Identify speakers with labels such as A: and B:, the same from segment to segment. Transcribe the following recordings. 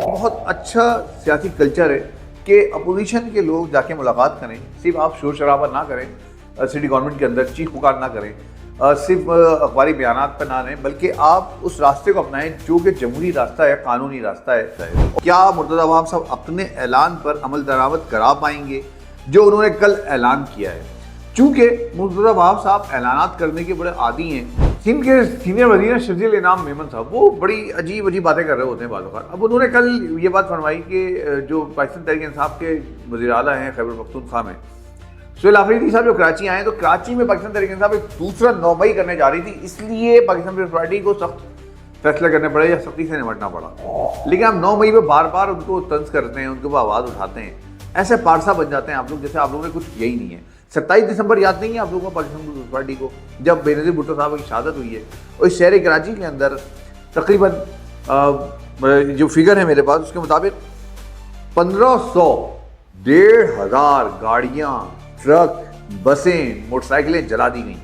A: بہت اچھا سیاسی کلچر ہے کہ اپوزیشن کے لوگ جا کے ملاقات کریں، صرف آپ شور شرابہ نہ کریں، سٹی گورنمنٹ کے اندر چیخ پکار نہ کریں، صرف اخباری بیانات پہ نہ رہیں، بلکہ آپ اس راستے کو اپنائیں جو کہ جمہوری راستہ ہے، قانونی راستہ ہے۔ کیا مرتضیٰ وہاب صاحب اپنے اعلان پر عمل درآمد کرا پائیں گے جو انہوں نے کل اعلان کیا ہے؟ چونکہ مرتضیٰ وہاب صاحب اعلانات کرنے کے بڑے عادی ہیں۔ سندھ کے سینئر وزیر شرجیل انعام میمن صاحب وہ بڑی عجیب باتیں کر رہے ہوتے ہیں بعض اوقات۔ اب انہوں نے کل یہ بات فرمائی کہ جو پاکستان تحریک انصاف کے وزیر اعلیٰ ہیں خیبر پختونخوا میں، سہیل آفریدی صاحب جو کراچی آئے تو کراچی میں پاکستان تحریک انصاف ایک دوسرا نومئی کرنے جا رہی تھی، اس لیے پاکستان پیپلز پارٹی کو سخت فیصلہ کرنے پڑے یا سختی سے نمٹنا پڑا۔ لیکن ہم 9 مئی پہ بار بار ان کو طنز کرتے ہیں، ان کے اوپر آواز اٹھاتے ہیں، ایسے پارسا بن جاتے ہیں آپ لوگ جیسے آپ لوگوں نے کچھ کیا ہی نہیں ہے۔ 27 دسمبر یاد نہیں ہے آپ لوگوں کو پاکستان پیپلز پارٹی کو، جب بے نظیر بھٹو صاحب کی شہادت ہوئی ہے، اور اس شہر کراچی کے اندر تقریباً جو فگر ہے میرے پاس اس کے مطابق 1500 1500 گاڑیاں، ٹرک، بسیں، موٹر سائیکلیں جلا دی گئیں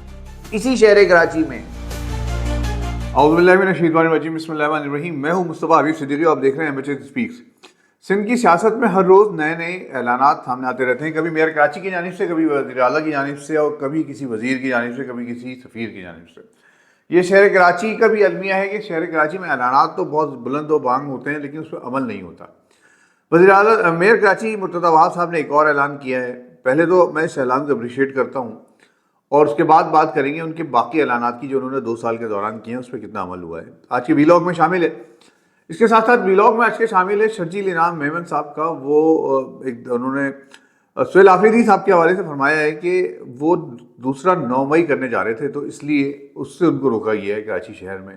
A: اسی شہر کراچی میں۔ اعوذ باللہ من الشیطان الرجیم، بسم اللہ الرحمن الرحیم۔ میں ہوں مصطفیٰ حبیب صدیقی، آپ دیکھ رہے ہیں ایمچر اسپیکس۔ سندھ کی سیاست میں ہر روز نئے نئے اعلانات سامنے آتے رہتے ہیں، کبھی میئر کراچی کی جانب سے، کبھی وزیر اعلیٰ کی جانب سے، اور کبھی کسی وزیر کی جانب سے، کبھی کسی سفیر کی جانب سے۔ یہ شہر کراچی کا بھی المیہ ہے کہ شہر کراچی میں اعلانات تو بہت بلند و بانگ ہوتے ہیں لیکن اس پر عمل نہیں ہوتا۔ وزیر اعلیٰ میئر کراچی مرتضیٰ وہاب صاحب نے ایک اور اعلان کیا ہے۔ پہلے تو میں اس اعلان کو اپریشیٹ کرتا ہوں، اور اس کے بعد بات کریں گے ان کے باقی اعلانات کی جو انہوں نے 2 سال کے دوران کیے ہیں، اس پہ کتنا عمل ہوا ہے۔ آج کے ویلاگ میں شامل ہے، اس کے ساتھ ساتھ ویلاگ میں آج کے شامل ہے شرجیل انعام میمن صاحب کا۔ وہ انہوں نے سہیل آفریدی صاحب کے حوالے سے فرمایا ہے کہ وہ دوسرا 9 مئی کرنے جا رہے تھے، تو اس لیے اس سے ان کو روکا گیا ہے کراچی شہر میں۔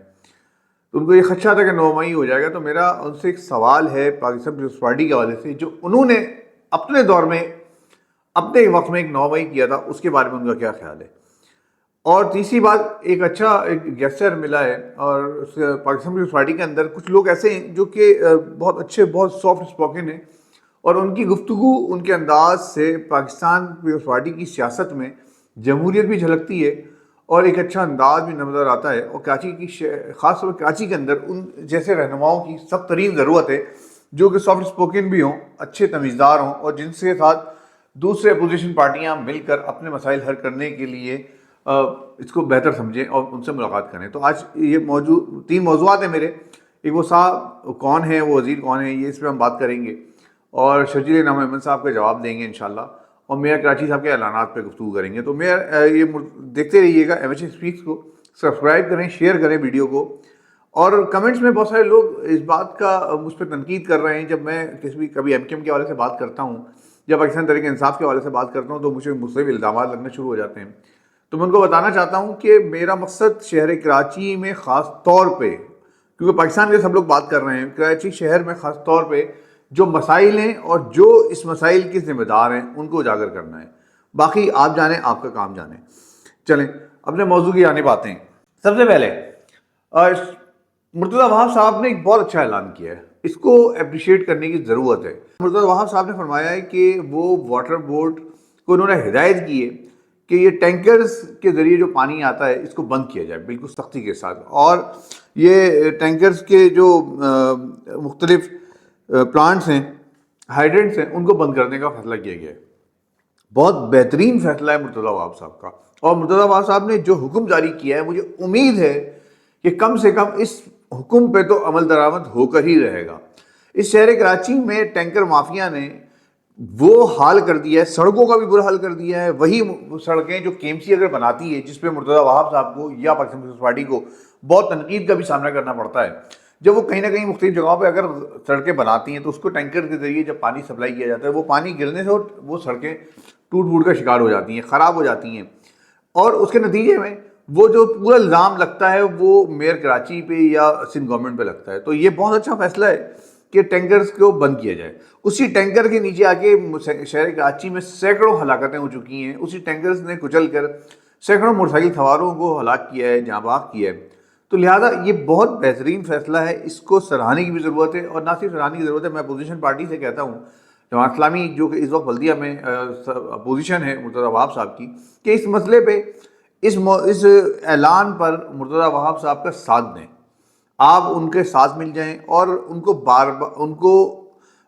A: تو ان کو یہ خدشہ تھا کہ 9 مئی ہو جائے گا۔ تو میرا ان سے ایک سوال ہے پاکستان پیپلز پارٹی کے حوالے سے، جو انہوں نے اپنے دور میں اپنے وقت میں ایک 9 مئی کیا تھا، اس کے بارے میں ان کا کیا خیال ہے؟ اور تیسری بات، ایک اچھا ایک گیسچر ملا ہے، اور پاکستان پیپلز پارٹی کے اندر کچھ لوگ ایسے ہیں جو کہ بہت اچھے، بہت سافٹ اسپوکن ہیں، اور ان کی گفتگو، ان کے انداز سے پاکستان پیپلز پارٹی کی سیاست میں جمہوریت بھی جھلکتی ہے اور ایک اچھا انداز بھی نظر آتا ہے۔ اور کراچی کی خاص طور پر کراچی کے اندر ان جیسے رہنماؤں کی سخت ترین ضرورت ہے جو کہ سافٹ اسپوکن بھی ہوں، اچھے تمیزدار ہوں، اور جن کے ساتھ دوسرے اپوزیشن پارٹیاں مل کر اپنے مسائل حل کرنے کے لیے اس کو بہتر سمجھیں اور ان سے ملاقات کریں۔ تو آج یہ 3 موضوعات ہیں میرے۔ ایک وہ صاحب کون ہیں، وہ وزیر کون ہیں، یہ اس پہ ہم بات کریں گے، اور شرجیل انعام میمن صاحب کا جواب دیں گے انشاءاللہ، اور میئر کراچی صاحب کے اعلانات پہ گفتگو کریں گے۔ تو یہ دیکھتے رہیے گا ایمچر اسپیکس کو، سبسکرائب کریں، شیئر کریں ویڈیو کو۔ اور کمنٹس میں بہت سارے لوگ اس بات کا مجھ پہ تنقید کر رہے ہیں، جب میں کبھی ایم کیو ایم کے حوالے سے بات کرتا ہوں یا پاکستان تحریک انصاف کے حوالے سے بات کرتا ہوں، تو مجھے مختلف الزامات لگنے شروع ہو جاتے ہیں۔ تو میں ان کو بتانا چاہتا ہوں کہ میرا مقصد شہر کراچی میں خاص طور پہ، کیونکہ پاکستان کے سب لوگ بات کر رہے ہیں، کراچی شہر میں خاص طور پہ جو مسائل ہیں اور جو اس مسائل کے ذمہ دار ہیں ان کو اجاگر کرنا ہے۔ باقی آپ جانیں، آپ کا کام جانیں۔ چلیں اپنے موضوع کی جانب آتے ہیں۔ سب سے پہلے مرتضیٰ وہاب صاحب نے ایک بہت اچھا اعلان کیا ہے، اس کو اپریشیٹ کرنے کی ضرورت ہے۔ مرتضیٰ وہاب صاحب نے فرمایا ہے کہ وہ واٹر بورڈ کو انہوں نے ہدایت کی ہے کہ یہ ٹینکرز کے ذریعے جو پانی آتا ہے اس کو بند کیا جائے بالکل سختی کے ساتھ، اور یہ ٹینکرز کے جو مختلف پلانٹس ہیں، ہائیڈرنٹس ہیں، ان کو بند کرنے کا فیصلہ کیا گیا ہے۔ بہت بہترین فیصلہ ہے مرتضیٰ وہاب صاحب کا، اور مرتضیٰ وہاب صاحب نے جو حکم جاری کیا ہے، مجھے امید ہے کہ کم سے کم اس حکم پہ تو عمل درآمد ہو کر ہی رہے گا۔ اس شہر کراچی میں ٹینکر مافیا نے وہ حال کر دیا ہے، سڑکوں کا بھی برا حال کر دیا ہے۔ وہی سڑکیں جو کے ایم سی اگر بناتی ہے، جس پہ مرتضیٰ وہاب صاحب کو یا پاکستان پیپلز پارٹی کو بہت تنقید کا بھی سامنا کرنا پڑتا ہے، جب وہ کہیں نہ کہیں مختلف جگہوں پہ اگر سڑکیں بناتی ہیں تو اس کو ٹینکر کے ذریعے جب پانی سپلائی کیا جاتا ہے، وہ پانی گرنے سے وہ سڑکیں ٹوٹ پھوٹ کا شکار ہو جاتی ہیں، خراب ہو جاتی ہیں، اور اس کے نتیجے میں وہ جو پورا الزام لگتا ہے وہ میئر کراچی پہ یا سندھ گورنمنٹ پہ لگتا ہے۔ تو یہ بہت اچھا فیصلہ ہے کہ ٹینکرز کو بند کیا جائے۔ اسی ٹینکر کے نیچے آ کے شہر کراچی میں سینکڑوں ہلاکتیں ہو چکی ہیں، اسی ٹینکرز نے کچل کر سینکڑوں موٹر سائیکل سواروں کو ہلاک کیا ہے، جاں بحق کیا ہے۔ تو لہٰذا یہ بہت بہترین فیصلہ ہے، اس کو سراہنے کی بھی ضرورت ہے، اور نہ صرف سراہنے کی ضرورت ہے، میں اپوزیشن پارٹی سے کہتا ہوں جماعت اسلامی جو کہ اس وقت بلدیہ میں اپوزیشن ہے مرتضیٰ وہاب صاحب کی، کہ اس مسئلے پہ اس اعلان پر مرتضیٰ وہاب صاحب کا ساتھ دیں، آپ ان کے ساتھ مل جائیں اور ان کو ان کو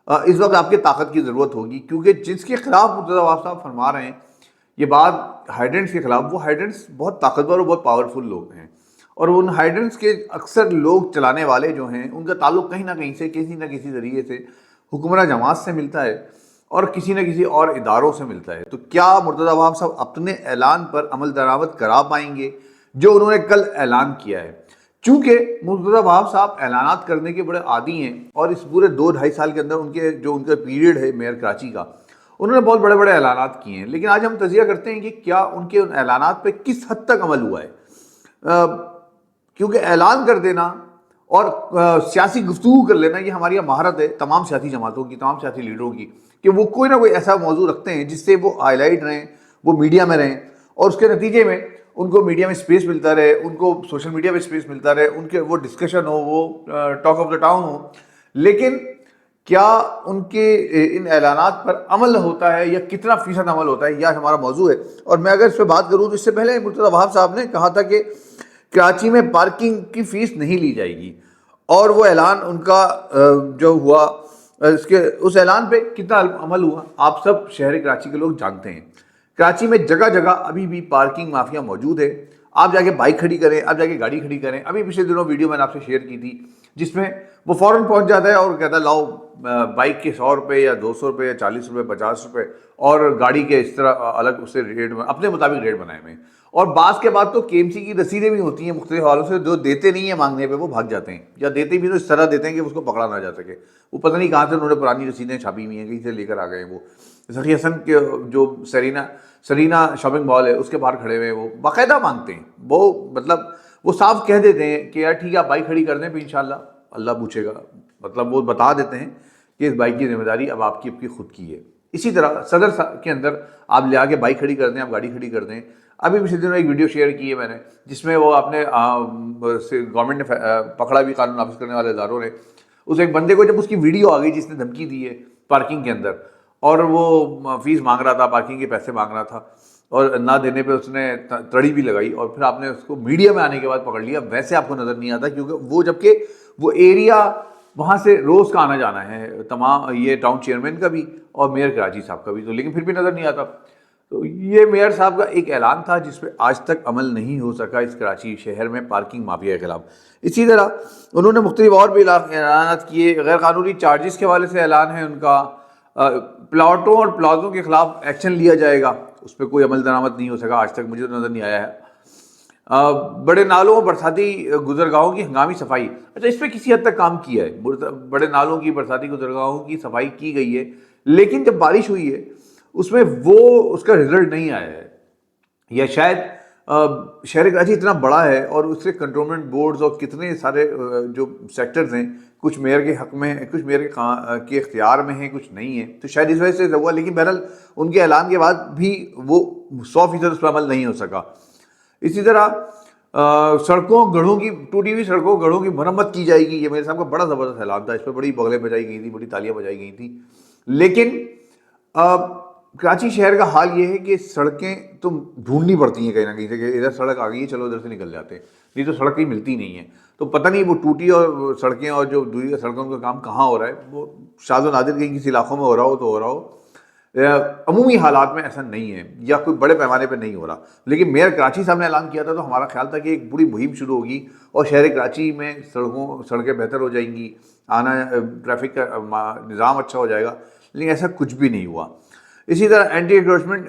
A: اس وقت آپ کی طاقت کی ضرورت ہوگی، کیونکہ جس کے خلاف مرتضیٰ وہاب صاحب فرما رہے ہیں یہ بات ہائیڈنٹس کے خلاف، وہ ہائیڈنٹس بہت طاقتور اور بہت پاورفل لوگ ہیں، اور ان ہائیڈنٹس کے اکثر لوگ چلانے والے جو ہیں ان کا تعلق کہیں نہ کہیں سے کسی نہ کسی ذریعے سے حکمراں جماعت سے ملتا ہے اور کسی نہ کسی اور اداروں سے ملتا ہے۔ تو کیا مرتضیٰ وہاب صاحب اپنے اعلان پر عمل درآمد کرا پائیں گے جو انہوں نے کل اعلان کیا ہے؟ چونکہ مرتضیٰ وہاب صاحب اعلانات کرنے کے بڑے عادی ہیں، اور اس پورے 2-2.5 سال کے اندر ان کا پیریڈ ہے میئر کراچی کا، انہوں نے بہت بڑے بڑے اعلانات کیے ہیں، لیکن آج ہم تجزیہ کرتے ہیں کہ کیا ان کے ان اعلانات پہ کس حد تک عمل ہوا ہے، کیونکہ اعلان کر دینا اور سیاسی گفتگو کر لینا یہ ہماری مہارت ہے تمام سیاسی جماعتوں کی، تمام سیاسی لیڈروں کی، کہ وہ کوئی نہ کوئی ایسا موضوع رکھتے ہیں جس سے وہ ہائی لائٹ رہیں، وہ میڈیا میں رہیں، اور اس کے نتیجے میں ان کو میڈیا میں سپیس ملتا رہے، ان کو سوشل میڈیا میں سپیس ملتا رہے، ان کے وہ ڈسکشن ہو، وہ ٹاک آف دا ٹاؤن ہو۔ لیکن کیا ان کے ان اعلانات پر عمل ہوتا ہے یا کتنا فیصد عمل ہوتا ہے، یہ ہمارا موضوع ہے۔ اور میں اگر اس پہ بات کروں تو اس سے پہلے مرتضیٰ وہاب صاحب نے کہا تھا کہ کراچی میں پارکنگ کی فیس نہیں لی جائے گی، اور وہ اعلان ان کا جو ہوا اس اعلان پہ کتنا عمل ہوا آپ سب شہر کراچی کے لوگ جانتے ہیں۔ کراچی میں جگہ جگہ ابھی بھی پارکنگ مافیا موجود ہے، آپ جا کے بائک کھڑی کریں، آپ جا کے گاڑی کھڑی کریں۔ ابھی پچھلے دنوں ویڈیو میں نے آپ سے شیئر کی تھی جس میں وہ فوراً پہنچ جاتا ہے اور کہتا ہے لاؤ بائک کے 100 روپے یا 200 روپے یا 40 روپے 50 روپے، اور گاڑی کے اس طرح الگ اسے ریٹ میں اپنے مطابق ریٹ بنائے ہوئے ہیں۔ اور بعض کے بعد تو کے ایم سی کی رسیدیں بھی ہوتی ہیں مختلف حوالوں سے، جو دیتے نہیں ہیں مانگنے پہ وہ بھاگ جاتے ہیں، یا دیتے بھی تو اس طرح دیتے ہیں کہ اس کو پکڑا نہ جا سکے، وہ پتہ نہیں کہاں سے انہوں نے پرانی رسیدیں چھاپی ہوئی ہیں، کہیں سے لے کر آ گئے ہیں۔ وہ سخی حسن کے جو سرینا شاپنگ مال ہے اس کے باہر کھڑے ہوئے ہیں، وہ باقاعدہ مانگتے ہیں، وہ مطلب وہ صاف کہہ دیتے ہیں کہ یار ٹھیک ہے آپ بائک کھڑی کر دیں پھر انشاءاللہ اللہ پوچھے گا، مطلب وہ بتا دیتے ہیں کہ اس بائک کی ذمہ داری اب آپ کی خود کی ہے۔ اسی طرح صدر کے اندر آپ لے آ کے بائک کھڑی کر دیں، آپ گاڑی کھڑی کر دیں۔ ابھی پچھلے دنوں ایک ویڈیو شیئر کی ہے میں نے جس میں وہ اپنے گورنمنٹ نے پکڑا بھی، قانون نافذ کرنے والے اداروں نے، اس ایک بندے کو جب اس کی ویڈیو آ گئی جس نے دھمکی دی ہے پارکنگ کے اندر، اور وہ فیس مانگ رہا تھا، پارکنگ کے پیسے مانگ رہا تھا، اور نہ دینے پہ اس نے تڑی بھی لگائی، اور پھر آپ نے اس کو میڈیا میں آنے کے بعد پکڑ لیا۔ ویسے آپ کو نظر نہیں آتا کیونکہ وہ جبکہ وہ ایریا وہاں سے روز کا آنا جانا ہے تمام، یہ ٹاؤن چیئرمین کا بھی اور میئر کراچی صاحب کا بھی، تو لیکن پھر بھی نظر نہیں آتا۔ تو یہ میئر صاحب کا ایک اعلان تھا جس پہ آج تک عمل نہیں ہو سکا اس کراچی شہر میں پارکنگ مافیا کے خلاف۔ اسی طرح انہوں نے مختلف اور بھی اعلانات کیے، غیر قانونی چارجز کے حوالے سے اعلان ہے ان کا، پلاٹوں اور پلازوں کے خلاف ایکشن لیا جائے گا، اس پہ کوئی عمل درآمد نہیں ہو سکا آج تک، مجھے تو نظر نہیں آیا ہے۔ بڑے نالوں اور برساتی گزرگاہوں کی ہنگامی صفائی، اچھا اس پہ کسی حد تک کام کیا ہے، بڑے نالوں کی برساتی گزرگاہوں کی صفائی کی گئی ہے، لیکن جب بارش ہوئی ہے اس میں وہ اس کا رزلٹ نہیں آیا ہے، یا شاید شہر کراچی اتنا بڑا ہے اور اس سے کنٹرولمنٹ بورڈز اور کتنے سارے جو سیکٹرز ہیں، کچھ میئر کے حق میں ہیں، کچھ میئر کے اختیار میں ہیں، کچھ نہیں ہیں، تو شاید اس وجہ سے ہوا، لیکن بہرحال ان کے اعلان کے بعد بھی وہ 100% اس پر عمل نہیں ہو سکا۔ اسی طرح سڑکوں گڑھوں کی ٹوٹی ہوئی سڑکوں گڑھوں کی مرمت کی جائے گی، یہ میرے صاحب کا بڑا زبردست اعلان تھا، اس پہ بڑی بغلیں بجائی گئی تھیں، بڑی تالیاں بجائی گئی تھیں، لیکن کراچی شہر کا حال یہ ہے کہ سڑکیں تو ڈھونڈنی پڑتی ہیں کہیں نہ کہیں سے، کہ ادھر سڑک آ گئی ہے چلو ادھر سے نکل جاتے ہیں، نہیں تو سڑک کہیں ملتی نہیں ہے، تو پتہ نہیں وہ ٹوٹی اور سڑکیں اور جو دوسری سڑکوں کا کام کہاں ہو رہا ہے، وہ شاذ و نادر کہیں کسی علاقوں میں ہو رہا ہو تو ہو رہا ہو، عمومی حالات میں ایسا نہیں ہے یا کوئی بڑے پیمانے پہ نہیں ہو رہا۔ لیکن میئر کراچی صاحب نے اعلان کیا تھا تو ہمارا خیال تھا کہ ایک بڑی مہم شروع ہوگی اور شہر کراچی میں سڑکیں بہتر ہو جائیں گی، آنا ٹریفک کا نظام اچھا ہو جائے گا، لیکن ایسا کچھ بھی نہیں ہوا۔ اسی طرح اینٹی انکروچمنٹ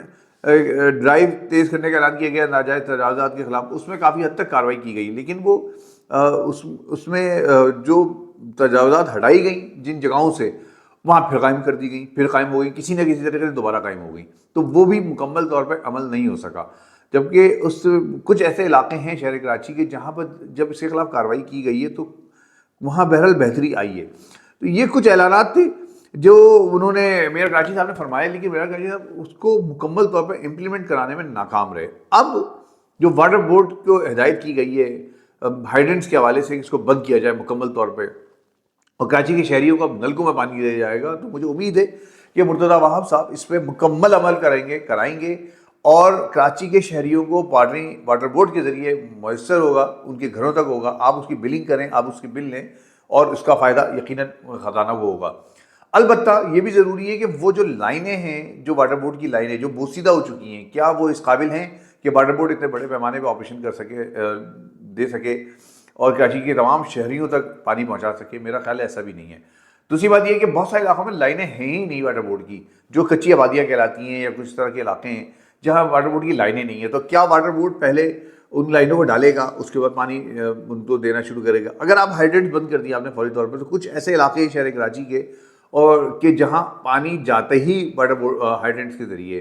A: ڈرائیو تیز کرنے کا اعلان کیا گیا ناجائز تجاوزات کے خلاف، اس میں کافی حد تک کارروائی کی گئی، لیکن وہ اس میں جو تجاوزات ہٹائی گئیں جن جگہوں سے، وہاں پھر قائم کر دی گئی، پھر قائم ہو گئی، کسی نہ کسی طریقے سے دوبارہ قائم ہو گئی، تو وہ بھی مکمل طور پہ عمل نہیں ہو سکا۔ جبکہ کچھ ایسے علاقے ہیں شہر کراچی کے جہاں پر جب اس کے خلاف کارروائی کی گئی ہے تو وہاں بہرحال بہتری آئی ہے۔ تو یہ کچھ اعلانات تھے جو انہوں نے میئر کراچی صاحب نے فرمائے، لیکن میئر کراچی صاحب اس کو مکمل طور پہ امپلیمنٹ کرانے میں ناکام رہے۔ اب جو واٹر بورڈ کو ہدایت کی گئی ہے ہائیڈرنٹس کے حوالے سے، اس کو بند کیا جائے مکمل طور پہ، اور کراچی کے شہریوں کو اب نلکوں میں پانی دیا جائے گا، تو مجھے امید ہے کہ مرتضیٰ وہاب صاحب اس پہ مکمل عمل کرائیں گے اور کراچی کے شہریوں کو پانی واٹر بورڈ کے ذریعے میسر ہوگا، ان کے گھروں تک ہوگا. آپ اس کی بلنگ کریں، آپ اس کی بل لیں اور اس کا فائدہ یقیناً خزانہ کو ہوگا. البتہ یہ بھی ضروری ہے کہ وہ جو لائنیں ہیں، جو واٹر بورڈ کی لائنیں جو بوسیدہ ہو چکی ہیں، کیا وہ اس قابل ہیں کہ واٹر بورڈ اتنے بڑے پیمانے پہ آپریشن کر سکے، دے سکے اور کراچی کے تمام شہریوں تک پانی پہنچا سکے؟ میرا خیال ہے ایسا بھی نہیں ہے. دوسری بات یہ ہے کہ بہت سارے علاقوں میں لائنیں ہیں ہی نہیں واٹر بورڈ کی، جو کچی آبادیاں کہلاتی ہیں یا کچھ طرح کے علاقے ہیں جہاں واٹر بورڈ کی لائنیں نہیں ہیں. تو کیا واٹر بورڈ پہلے ان لائنوں کو ڈالے گا، اس کے بعد پانی ان کو دینا شروع کرے گا؟ اگر آپ ہائیڈرنٹ بند کر دیا آپ نے فوری طور پر، تو کچھ ایسے علاقے ہیں شہر کراچی کے اور کہ جہاں پانی جاتے ہی واٹر بورڈ ہائیڈرنٹس کے ذریعے،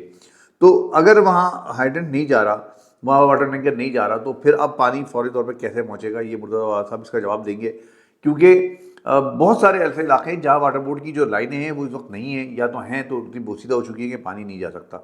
A: تو اگر وہاں ہائیڈرنٹ نہیں جا رہا، وہاں واٹر ٹینکر نہیں جا رہا، تو پھر اب پانی فوری طور پر کیسے پہنچے گا؟ یہ مرتضیٰ صاحب اس کا جواب دیں گے، کیونکہ بہت سارے ایسے علاقے ہیں جہاں واٹر بورڈ کی جو لائنیں ہیں وہ اس وقت نہیں ہیں، یا تو ہیں تو اتنی بوسیدہ ہو چکی ہیں کہ پانی نہیں جا سکتا.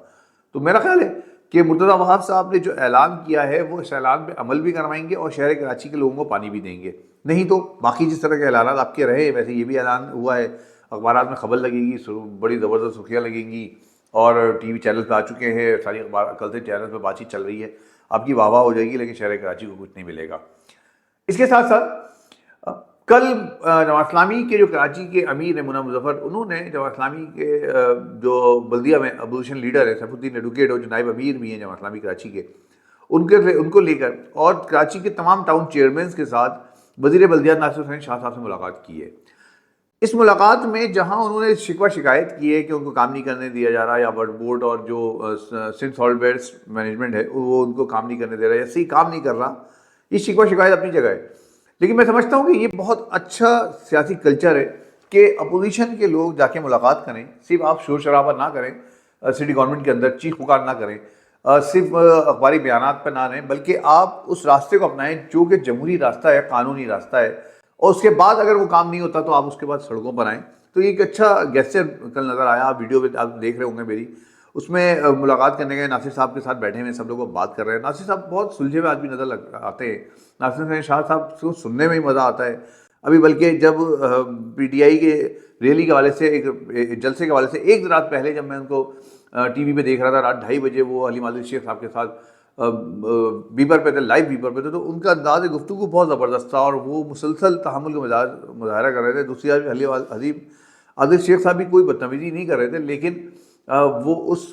A: تو میرا خیال ہے کہ مرتضیٰ وہاب صاحب نے جو اعلان کیا ہے وہ اس اعلان پہ عمل بھی کروائیں گے اور شہر کراچی کے لوگوں کو پانی بھی دیں گے. نہیں تو باقی جس طرح کے اعلانات آپ کے رہے، ویسے یہ بھی اعلان ہوا ہے، اخبارات میں خبر لگے گی، بڑی زبردست سرخیاں لگیں گی اور ٹی وی چینل پہ آ چکے ہیں، ساری اخبار کل سے چینل پہ بات چیت چل رہی ہے، آپ کی واہ واہ ہو جائے گی، لیکن شہر کراچی کو کچھ نہیں ملے گا. اس کے ساتھ ساتھ کل جماعت اسلامی کے جو کراچی کے امیر ہیں منیہ مظفر، انہوں نے جماعت اسلامی کے جو بلدیہ میں اپوزیشن لیڈر ہے سیف الدین ایڈوکیٹ، اور جو نائب امیر بھی ہیں جماعت اسلامی کراچی کے، ان کو لے کر اور کراچی کے تمام ٹاؤن چیئرمینز کے ساتھ وزیر بلدیات ناصر حسین شاہ صاحب سے ملاقات کی ہے. اس ملاقات میں جہاں انہوں نے شکوہ شکایت کی ہے کہ ان کو کام نہیں کرنے دیا جا رہا، یا واٹر بورڈ اور جو سندھ سالٹ ویسٹ مینجمنٹ ہے وہ ان کو کام نہیں کرنے دے رہا، یا صحیح کام نہیں کر رہا، یہ شکوہ شکایت اپنی جگہ ہے. لیکن میں سمجھتا ہوں کہ یہ بہت اچھا سیاسی کلچر ہے کہ اپوزیشن کے لوگ جا کے ملاقات کریں. صرف آپ شور شرابہ نہ کریں سٹی گورنمنٹ کے اندر، چیخ پکار نہ کریں، صرف اخباری بیانات پہ نہ رہیں، بلکہ آپ اس راستے کو اپنائیں جو کہ جمہوری راستہ ہے، قانونی راستہ ہے، اور اس کے بعد اگر وہ کام نہیں ہوتا تو آپ اس کے بعد سڑکوں پر آئیں. تو یہ ایک اچھا گیسچر کل نظر آیا، آپ ویڈیو پہ آپ دیکھ رہے ہوں گے میری، اس میں ملاقات کرنے گئے، ناصر صاحب کے ساتھ بیٹھے ہوئے سب لوگ بات کر رہے ہیں. ناصر صاحب بہت سلجھے ہوئے آدمی نظر آتے ہیں. ناصر حسین شاہ صاحب کو سننے میں ہی مزہ آتا ہے. ابھی بلکہ جب پی ٹی آئی کے ریلی کے حوالے سے، ایک جلسے کے حوالے سے ایک رات پہلے جب میں ان کو ٹی وی پہ دیکھ رہا تھا، رات 2:30 بجے وہ حلیم عادل شیخ صاحب کے ساتھ بیبر پہ تھے، لائیو بیبر پہ تھے، تو ان کا انداز گفتگو بہت زبردست تھا اور وہ مسلسل تحمل کا مظاہرہ کر رہے تھے. دوسری بات حلیم عادل شیخ صاحب بھی کوئی بدتمیزی نہیں کر رہے تھے، لیکن وہ اس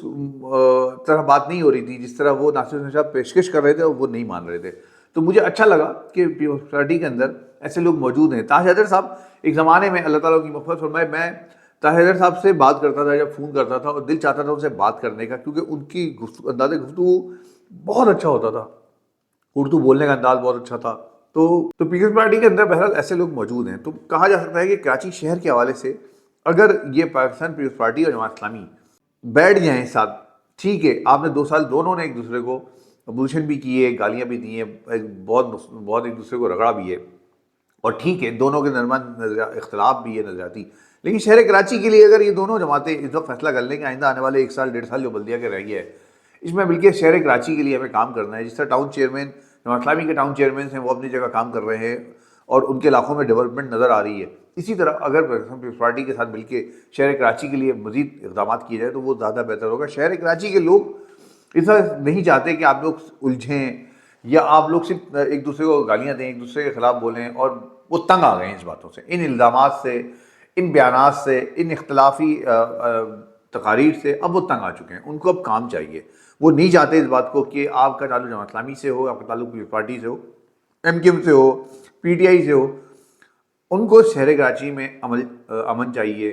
A: طرح بات نہیں ہو رہی تھی جس طرح وہ ناصر حسین صاحب پیشکش کر رہے تھے اور وہ نہیں مان رہے تھے. تو مجھے اچھا لگا کہ پیپلز پارٹی کے اندر ایسے لوگ موجود ہیں. طاہر حیدر صاحب ایک زمانے میں، اللہ تعالیٰ کی مغفرت فرمائے، میں طاہر حیدر صاحب سے بات کرتا تھا جب فون کرتا تھا، اور دل چاہتا تھا ان سے بات کرنے کا، کیونکہ ان کی انداز گفتگو بہت اچھا ہوتا تھا، اردو بولنے کا انداز بہت اچھا تھا. تو پیپلز پارٹی کے اندر بہرحال ایسے لوگ موجود ہیں. تو کہا جا سکتا ہے کہ کراچی شہر کے حوالے سے اگر یہ پاکستان پیپلز پارٹی اور جماعت اسلامی بیٹھ جائیں ساتھ، ٹھیک ہے، آپ نے 2 سال دونوں نے ایک دوسرے کو اپوزیشن بھی کی ہے، گالیاں بھی دی ہیں، بہت ایک دوسرے کو رگڑا بھی ہے، اور ٹھیک ہے دونوں کے درمیان اختلاف بھی ہے نظریاتی، لیکن شہر کراچی کے لیے اگر یہ دونوں جماعتیں اس وقت فیصلہ کر لیں کہ آئندہ آنے والے 1 سال 1.5 سال جو بلدیہ کے رہ گیا ہے، اس میں بلکہ شہر کراچی کے لیے ہمیں کام کرنا ہے. جس طرح ٹاؤن چیئرمین جماعت اسلامی کے ٹاؤن چیئرمین ہیں وہ اپنی جگہ کام کر رہے ہیں اور ان کے علاقوں میں ڈیولپمنٹ نظر آ رہی ہے، اسی طرح اگر پیپلز پارٹی کے ساتھ مل کے شہر کراچی کے لیے مزید اقدامات کیے جائے تو وہ زیادہ بہتر ہوگا. شہر کراچی کے لوگ اس طرح نہیں چاہتے کہ آپ لوگ الجھیں یا آپ لوگ صرف ایک دوسرے کو گالیاں دیں، ایک دوسرے کے خلاف بولیں، اور وہ تنگ آ گئے ہیں اس باتوں سے، ان الزامات سے، ان بیانات سے، ان اختلافی تقاریر سے. اب وہ تنگ آ چکے ہیں، ان کو اب کام چاہیے. وہ نہیں چاہتے اس بات کو کہ آپ کا تعلق جماعت اسلامی سے ہو، آپ کا تعلق پیپلز پارٹی سے ہو، ایم کیو ایم سے ہو، پی ٹی آئی سے ہو. ان کو شہر کراچی میں امن چاہیے،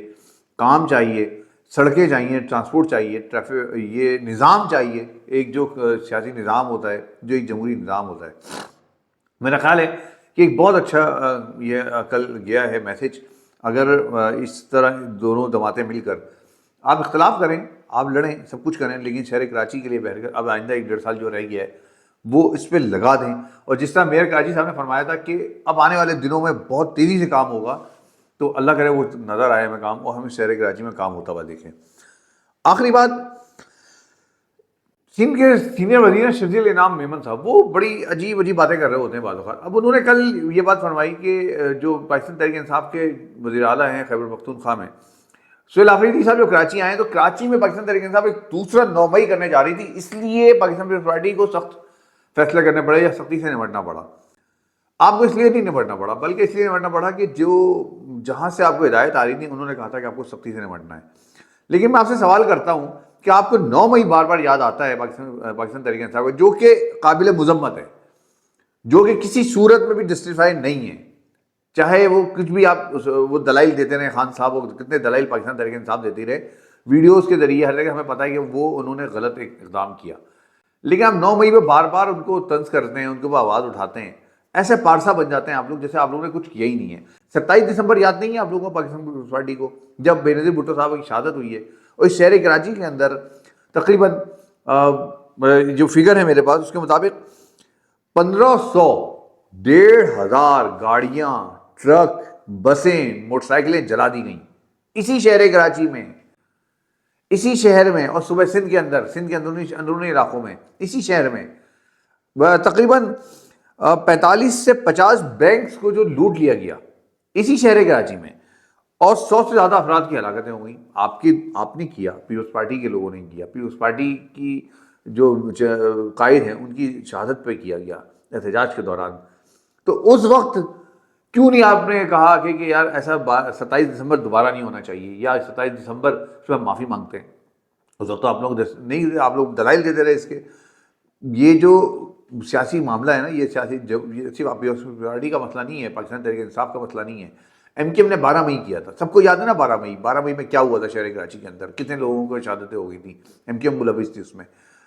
A: کام چاہیے، سڑکیں چاہیے، ٹرانسپورٹ چاہیے، ٹریفک، یہ نظام چاہیے، ایک جو سیاسی نظام ہوتا ہے، جو ایک جمہوری نظام ہوتا ہے. میرا خیال ہے کہ ایک بہت اچھا یہ کل گیا ہے میسج. اگر اس طرح دونوں جماعتیں مل کر آپ اختلاف کریں، آپ لڑیں، سب کچھ کریں، لیکن شہر کراچی کے لیے بہتر کر اب آئندہ 1.5 سال جو رہ گیا ہے وہ اس پہ لگا دیں. اور جس طرح میئر کراچی صاحب نے فرمایا تھا کہ اب آنے والے دنوں میں بہت تیزی سے کام ہوگا، تو اللہ کرے وہ نظر آئے ہمیں کام، اور ہمیں شہر کراچی میں کام ہوتا ہوا دیکھیں. آخری بات، سندھ کے سینئر وزیر شرجیل انعام میمن صاحب، وہ بڑی عجیب باتیں کر رہے ہوتے ہیں بعض اوقات. اب انہوں نے کل یہ بات فرمائی کہ جو پاکستان تحریک انصاف کے وزیر اعلیٰ ہیں خیبر پختونخوا میں، سہیل آفریدی صاحب جو کراچی آئے تو کراچی میں پاکستان تحریک انصاف ایک دوسرا 9 مئی کرنے جا رہی تھی، اس لیے پاکستان پیپلز پارٹی کو سخت فیصلہ کرنے پڑے یا سختی سے نمٹنا پڑا. آپ کو اس لیے نہیں نمٹنا پڑا بلکہ اس لیے نمٹنا پڑا کہ جو جہاں سے آپ کو ہدایت آ رہی تھی انہوں نے کہا تھا کہ آپ کو سختی سے نمٹنا ہے. لیکن میں آپ سے سوال کرتا ہوں کہ آپ کو 9 مئی بار بار یاد آتا ہے پاکستان تحریک انصاف کو، جو کہ قابل مذمت ہے، جو کہ کسی صورت میں بھی جسٹیفائی نہیں ہے، چاہے وہ کچھ بھی آپ وہ دلائل دیتے رہے. خان صاحب وہ کتنے دلائل پاکستان تحریک انصاف دیتی رہے ویڈیوز کے ذریعے، ہر جگہ ہمیں پتہ ہے کہ وہ انہوں نے غلط ایک اقدام کیا. لیکن آپ 9 مئی پہ بار بار ان کو طنز کرتے ہیں، ان کے اوپر آواز اٹھاتے ہیں، ایسے پارسا بن جاتے ہیں آپ لوگ جیسے آپ لوگوں نے کچھ کیا ہی نہیں ہے. 27 دسمبر یاد نہیں ہے آپ لوگوں کو پاکستان پیپلز پارٹی کو، جب بے نظیر بھٹو صاحب کی شہادت ہوئی ہے، اور اس شہر کراچی کے اندر تقریباً جو فگر ہے میرے پاس اس کے مطابق 1500 1,500 گاڑیاں، ٹرک، بسیں، موٹر سائیکلیں جلا دی گئیں اسی شہر کراچی میں، اسی شہر میں. اور صوبہ سندھ کے اندر، سندھ کے اندرونی علاقوں میں، اسی شہر میں تقریباً 45 سے 50 بینکس کو جو لوٹ لیا گیا اسی شہر کراچی میں، اور 100 سے زیادہ افراد کی ہلاکتیں ہو گئیں. آپ نے کیا، پیپلز پارٹی کے لوگوں نے کیا، پیپلز پارٹی کی جو قائد ہیں ان کی شہادت پہ کیا گیا احتجاج کے دوران. تو اس وقت کیوں نہیں آپ نے کہا کہ یار ایسا 27 دسمبر دوبارہ نہیں ہونا چاہیے، یا 27 دسمبر اس میں معافی مانگتے ہیں؟ اس وقت تو آپ لوگ نہیں، آپ لوگ دلائل دیتے رہے اس کے. یہ جو سیاسی معاملہ ہے نا، یہ صرف پیپلز پارٹی کا مسئلہ نہیں ہے، پاکستان تحریک انصاف کا مسئلہ نہیں ہے. ایم کیو ایم نے 12 مئی کیا تھا، سب کو یاد ہے نا. 12 مئی میں کیا ہوا تھا شہر کراچی کے اندر، کتنے لوگوں کو شہادتیں ہو گئی تھیں. ایم کیو ایم ملوث تھی اس میں،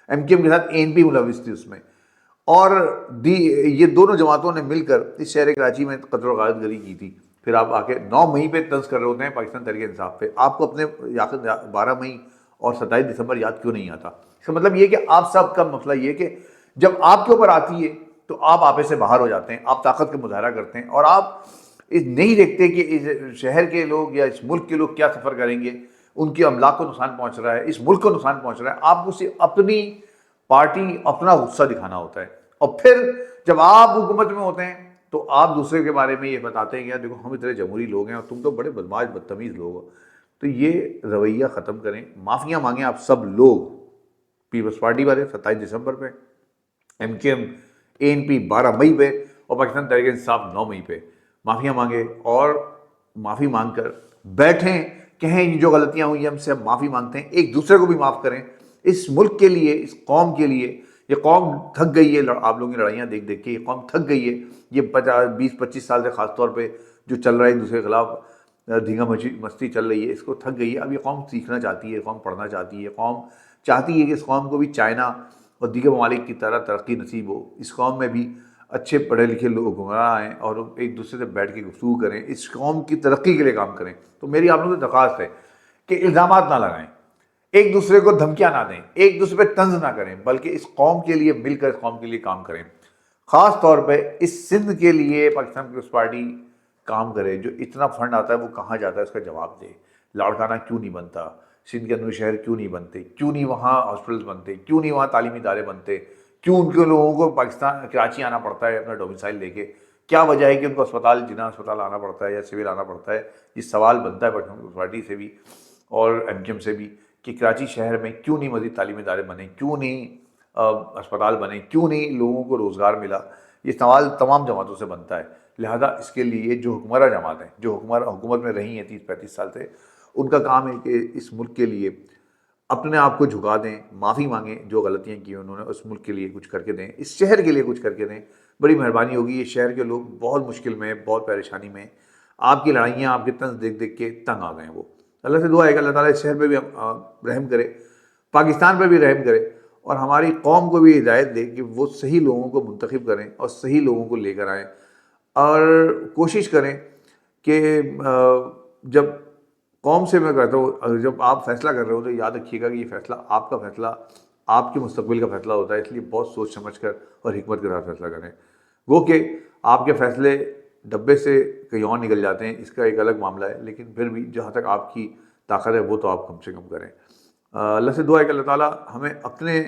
A: ایم کیو ایم کے ساتھ اے این پی ملوث تھی اس میں، اور یہ دونوں جماعتوں نے مل کر اس شہر کراچی میں قتل و غارت گری کی تھی. پھر آپ آ کے 9 مئی پہ طنز کر رہے ہوتے ہیں پاکستان تحریک انصاف پہ. آپ کو اپنے 12 مئی اور 27 دسمبر یاد کیوں نہیں آتا؟ اس کا مطلب یہ کہ آپ سب کا مسئلہ یہ کہ جب آپ کے اوپر آتی ہے تو آپ آپے سے باہر ہو جاتے ہیں، آپ طاقت کا مظاہرہ کرتے ہیں، اور آپ نہیں دیکھتے کہ اس شہر کے لوگ یا اس ملک کے لوگ کیا سفر کریں گے. ان کی املاک کو نقصان پہنچ رہا ہے، اس ملک کو نقصان پہنچ رہا ہے. آپ کو صرف اپنی پارٹی، اپنا غصہ دکھانا ہوتا ہے، اور پھر جب آپ حکومت میں ہوتے ہیں تو آپ دوسرے کے بارے میں یہ بتاتے ہیں کہ یار دیکھو ہم اتنے جمہوری لوگ ہیں اور تم تو بڑے بدماش بدتمیز لوگ ہو. تو یہ رویہ ختم کریں، معافیاں مانگیں آپ سب لوگ. پیپلز پارٹی والے 27 دسمبر پہ، ایم کیو ایم اے این پی 12 مئی پہ، اور پاکستان تحریک انصاف 9 مئی پہ معافیاں مانگے، اور معافی مانگ کر بیٹھیں، کہیں یہ جو غلطیاں ہوئی ہم سے ہم معافی مانگتے ہیں، ایک دوسرے کو بھی معاف کریں. اس ملک کے لیے، اس قوم کے لیے. یہ قوم تھک گئی ہے آپ لوگوں کی لڑائیاں دیکھ دیکھ کے، یہ قوم تھک گئی ہے. یہ 20-25 سال سے خاص طور پہ جو چل رہا ہے ایک دوسرے کے خلاف دھینگا مستی چل رہی ہے، اس کو تھک گئی ہے. اب یہ قوم سیکھنا چاہتی ہے، قوم پڑھنا چاہتی ہے، قوم چاہتی ہے کہ اس قوم کو بھی چائنا اور دیگر ممالک کی طرح ترقی نصیب ہو. اس قوم میں بھی اچھے پڑھے لکھے لوگ حکمراں آئیں اور ایک دوسرے سے بیٹھ کے گفتگو کریں، اس قوم کی ترقی کے لیے کام کریں. تو میری آپ لوگوں سے درخواست ہے کہ الزامات نہ لگائیں، ایک دوسرے کو دھمکیاں نہ دیں، ایک دوسرے پہ طنز نہ کریں، بلکہ اس قوم کے لیے مل کر اس قوم کے لیے کام کریں. خاص طور پہ اس سندھ کے لیے پاکستان پیپلز پارٹی کام کرے. جو اتنا فنڈ آتا ہے وہ کہاں جاتا ہے اس کا جواب دے. لاڑکانہ کیوں نہیں بنتا؟ سندھ کے اندر شہر کیوں نہیں بنتے؟ کیوں نہیں وہاں ہاسپٹلز بنتے؟ کیوں نہیں وہاں تعلیمی ادارے بنتے؟ کیوں ان کے لوگوں کو پاکستان کراچی آنا پڑتا ہے اپنا ڈومسائل لے کے؟ کیا وجہ ہے کہ ان کو اسپتال، جناح اسپتال آنا پڑتا ہے یا سول آنا پڑتا ہے؟ یہ سوال بنتا ہے پاکستان پیپلز پارٹی سے بھی اور ایم کیو ایم سے بھی کہ کراچی شہر میں کیوں نہیں مزید تعلیمی ادارے بنے، کیوں نہیں اسپتال بنے، کیوں نہیں لوگوں کو روزگار ملا؟ یہ سوال تمام جماعتوں سے بنتا ہے. لہذا اس کے لیے جو حکمراں جماعتیں جو حکومت میں رہی ہیں 30-35 سال سے، ان کا کام ہے کہ اس ملک کے لیے اپنے آپ کو جھکا دیں، معافی مانگیں جو غلطیاں کی انہوں نے، اس ملک کے لیے کچھ کر کے دیں، اس شہر کے لیے کچھ کر کے دیں. بڑی مہربانی ہوگی. یہ شہر کے لوگ بہت مشکل میں، بہت پریشانی میں، آپ کی لڑائیاں، آپ کے طنز دیکھ دیکھ کے تنگ آ گئے ہیں. وہ اللہ سے دعا ہے کہ اللہ تعالیٰ اس شہر پہ بھی رحم کرے، پاکستان پہ بھی رحم کرے، اور ہماری قوم کو بھی ہدایت دے کہ وہ صحیح لوگوں کو منتخب کریں اور صحیح لوگوں کو لے کر آئیں. اور کوشش کریں کہ جب قوم سے میں کہتا ہوں، جب آپ فیصلہ کر رہے ہو تو یاد رکھیے گا کہ یہ فیصلہ آپ کا فیصلہ، آپ کے مستقبل کا فیصلہ ہوتا ہے. اس لیے بہت سوچ سمجھ کر اور حکمت کے ساتھ فیصلہ کریں. وہ کہ آپ کے فیصلے ڈبے سے کہیں اور نکل جاتے ہیں، اس کا ایک الگ معاملہ ہے، لیکن پھر بھی جہاں تک آپ کی طاقت ہے وہ تو آپ کم سے کم کریں. اللہ سے دعا ہے کہ اللہ تعالیٰ ہمیں اپنے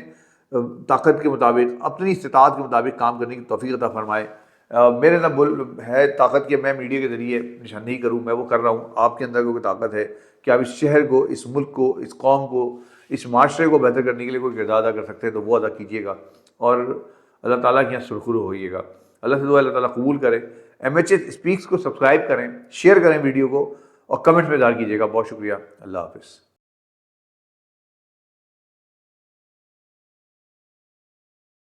A: طاقت کے مطابق، اپنی استطاعت کے مطابق کام کرنے کی توفیق عطا فرمائے. میرے نہ ہے طاقت کہ میں میڈیا کے ذریعے نشاندہی کروں، میں وہ کر رہا ہوں. آپ کے اندر کوئی طاقت ہے کہ آپ اس شہر کو، اس ملک کو، اس قوم کو، اس معاشرے کو بہتر کرنے کے لیے کوئی کردار ادا کر سکتے ہیں تو وہ ادا کیجیے گا، اور اللہ تعالیٰ کے یہاں سرخرو ہوئیے گا. اللہ سے دعا اللہ تعالیٰ قبول کرے. MH اسپیکس کو سبسکرائب کریں، شیئر کریں ویڈیو کو، اور کمنٹ میں اظہار کیجیے گا. بہت شکریہ. اللہ حافظ.